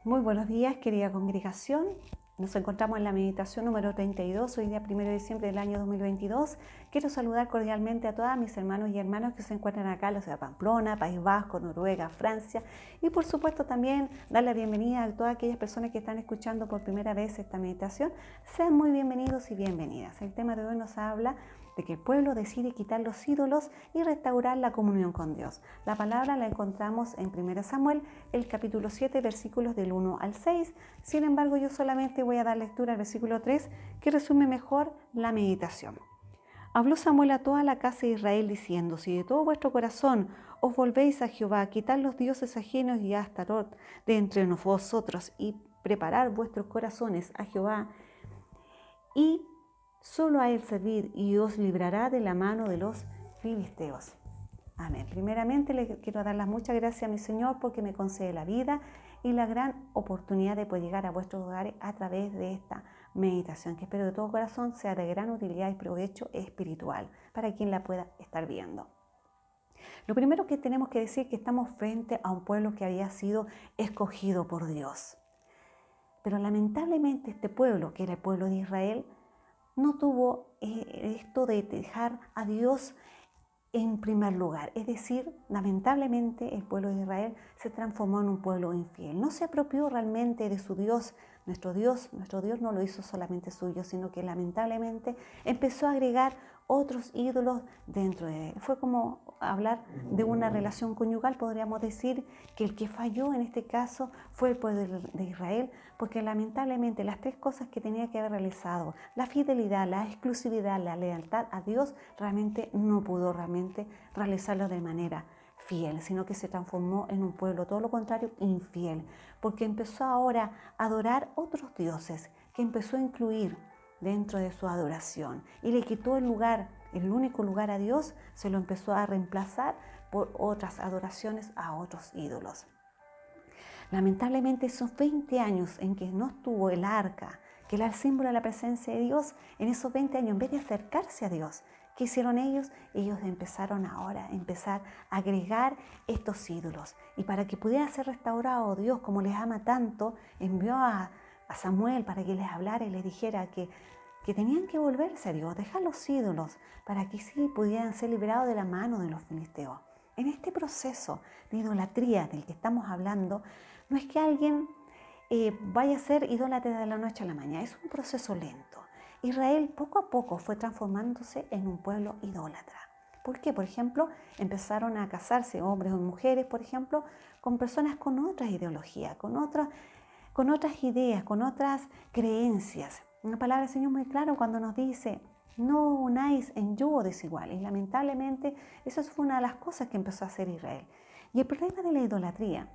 Muy buenos días, querida congregación. Nos encontramos en la meditación número 32, hoy día 1 de diciembre del año 2022. Quiero saludar cordialmente a todos mis hermanos y hermanas que se encuentran acá en la ciudad de Pamplona, País Vasco, Noruega, Francia. Y por supuesto también dar la bienvenida a todas aquellas personas que están escuchando por primera vez esta meditación. Sean muy bienvenidos y bienvenidas. El tema de hoy nos habla de que el pueblo decide quitar los ídolos y restaurar la comunión con Dios. La palabra la encontramos en 1 Samuel, el capítulo 7, versículos del 1 al 6. Sin embargo, yo solamente voy a dar lectura al versículo 3, que resume mejor la meditación. Habló Samuel a toda la casa de Israel diciendo: si de todo vuestro corazón os volvéis a Jehová, quitar los dioses ajenos y a Astarot de entre vosotros y preparar vuestros corazones a Jehová, y solo a él servir, y os librará de la mano de los filisteos. Amén. Primeramente le quiero dar las muchas gracias a mi Señor porque me concede la vida y la gran oportunidad de poder llegar a vuestros hogares a través de esta meditación, que espero de todo corazón sea de gran utilidad y provecho espiritual para quien la pueda estar viendo. Lo primero que tenemos que decir es que estamos frente a un pueblo que había sido escogido por Dios. Pero lamentablemente este pueblo, que era el pueblo de Israel, no tuvo esto de dejar a Dios en primer lugar. Es decir, lamentablemente el pueblo de Israel se transformó en un pueblo infiel. No se apropió realmente de su Dios. Nuestro Dios no lo hizo solamente suyo, sino que lamentablemente empezó a agregar otros ídolos dentro de él. Fue como hablar de una relación conyugal, podríamos decir que el que falló en este caso fue el pueblo de Israel, porque lamentablemente las tres cosas que tenía que haber realizado, la fidelidad, la exclusividad, la lealtad a Dios, realmente no pudo realizarlo de manera fiel, sino que se transformó en un pueblo, todo lo contrario, infiel, porque empezó ahora a adorar otros dioses, que empezó a incluir dentro de su adoración y le quitó el lugar, el único lugar a Dios, se lo empezó a reemplazar por otras adoraciones a otros ídolos. Lamentablemente esos 20 años en que no estuvo el arca, que era el símbolo de la presencia de Dios, en esos 20 años, en vez de acercarse a Dios, ¿qué hicieron ellos? Ellos empezaron ahora a agregar estos ídolos. Y para que pudiera ser restaurado Dios, como les ama tanto, envió a Samuel para que les hablara y les dijera que tenían que volverse a Dios, dejar los ídolos, para que sí pudieran ser liberados de la mano de los filisteos. En este proceso de idolatría del que estamos hablando, no es que alguien vaya a ser idólatra de la noche a la mañana, es un proceso lento. Israel poco a poco fue transformándose en un pueblo idólatra. ¿Por qué? Por ejemplo, empezaron a casarse hombres o mujeres, por ejemplo, con personas con otras ideologías, con otras ideas, con otras creencias. Una palabra del Señor muy clara cuando nos dice: no unáis en yugo desigual. Y lamentablemente eso fue una de las cosas que empezó a hacer Israel. Y el problema de la idolatría,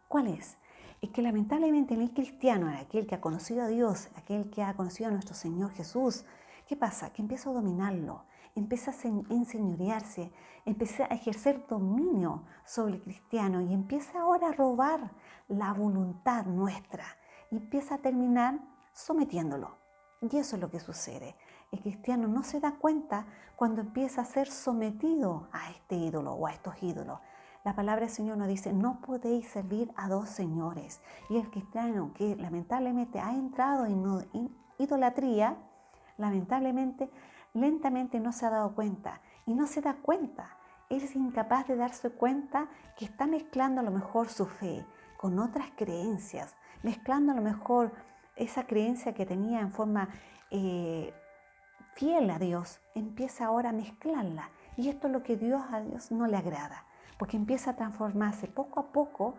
¿cuál es? Es que lamentablemente el cristiano, aquel que ha conocido a Dios, aquel que ha conocido a nuestro Señor Jesús, ¿qué pasa? Que empieza a dominarlo, empieza a enseñorearse, empieza a ejercer dominio sobre el cristiano y empieza ahora a robar la voluntad nuestra y empieza a terminar sometiéndolo. Y eso es lo que sucede. El cristiano no se da cuenta cuando empieza a ser sometido a este ídolo o a estos ídolos. La palabra del Señor nos dice: no podéis servir a dos señores. Y el cristiano que lamentablemente ha entrado en idolatría, lamentablemente, lentamente no se ha dado cuenta. Y no se da cuenta. Él es incapaz de darse cuenta que está mezclando a lo mejor su fe con otras creencias, mezclando a lo mejor esa creencia que tenía en forma fiel a Dios, empieza ahora a mezclarla. Y esto es lo que a Dios no le agrada, porque empieza a transformarse poco a poco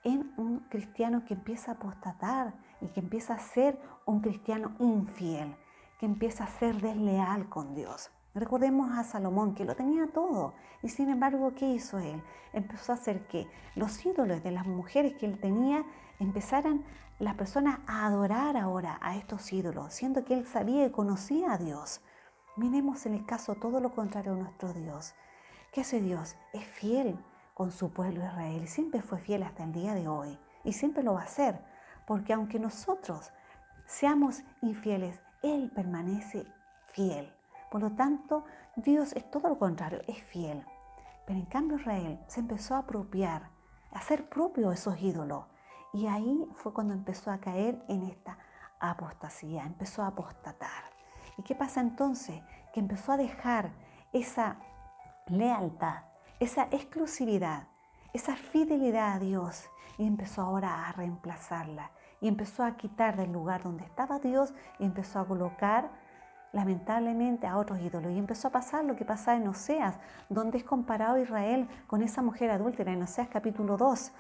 en un cristiano que empieza a apostatar y que empieza a ser un cristiano infiel, que empieza a ser desleal con Dios. Recordemos a Salomón, que lo tenía todo, y sin embargo, ¿qué hizo él? Empezó a hacer que los ídolos de las mujeres que él tenía empezaran las personas a adorar ahora a estos ídolos, siendo que él sabía y conocía a Dios. Miremos en el caso todo lo contrario a nuestro Dios. ¿Qué hace Dios? Es fiel con su pueblo Israel y siempre fue fiel hasta el día de hoy y siempre lo va a ser, porque aunque nosotros seamos infieles, Él permanece fiel. Por lo tanto, Dios es todo lo contrario, es fiel. Pero en cambio Israel se empezó a apropiar, a hacer propio esos ídolos Y ahí fue cuando empezó a caer en esta apostasía, empezó a apostatar. ¿Y qué pasa entonces? Que empezó a dejar esa lealtad, esa exclusividad, esa fidelidad a Dios, y empezó ahora a reemplazarla, y empezó a quitar del lugar donde estaba Dios y empezó a colocar lamentablemente a otros ídolos. Y empezó a pasar lo que pasaba en Oseas, donde es comparado Israel con esa mujer adúltera, en Oseas capítulo 2.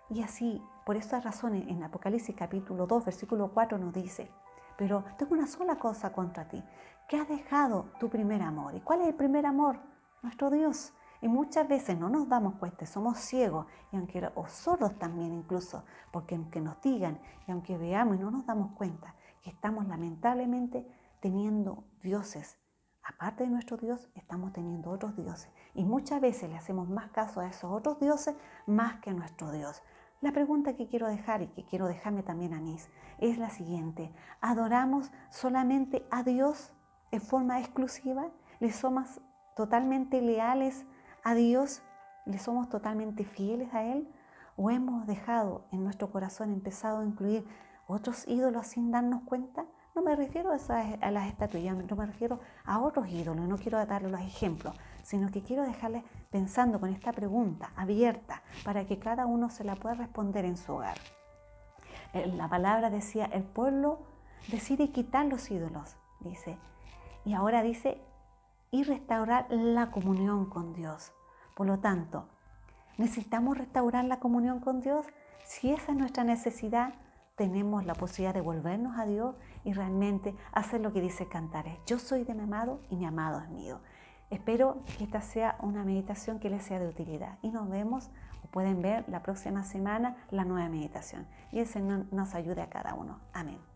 Y así, por esas razones, en Apocalipsis capítulo 2, versículo 4 nos dice: pero tengo una sola cosa contra ti, que has dejado tu primer amor. ¿Y cuál es el primer amor? Nuestro Dios. Y muchas veces no nos damos cuenta, somos ciegos, o sordos también incluso, porque aunque nos digan y aunque veamos y no nos damos cuenta, que estamos lamentablemente teniendo dioses. Aparte de nuestro Dios, estamos teniendo otros dioses. Y muchas veces le hacemos más caso a esos otros dioses más que a nuestro Dios. La pregunta que quiero dejar y que quiero dejarme también a mí es la siguiente: ¿adoramos solamente a Dios en forma exclusiva? ¿Le somos totalmente leales a Dios? ¿Le somos totalmente fieles a Él? ¿O hemos dejado en nuestro corazón, empezado a incluir otros ídolos sin darnos cuenta? No me refiero a las estatuillas, no me refiero a otros ídolos, no quiero darles los ejemplos, sino que quiero dejarles pensando con esta pregunta abierta para que cada uno se la pueda responder en su hogar. La palabra decía: el pueblo decide quitar los ídolos, dice, y ahora dice, y restaurar la comunión con Dios. Por lo tanto, ¿necesitamos restaurar la comunión con Dios? Si esa es nuestra necesidad, tenemos la posibilidad de volvernos a Dios y realmente hacer lo que dice Cantares: yo soy de mi amado y mi amado es mío. Espero que esta sea una meditación que les sea de utilidad y nos vemos, o pueden ver la próxima semana, la nueva meditación, y el Señor nos ayude a cada uno. Amén.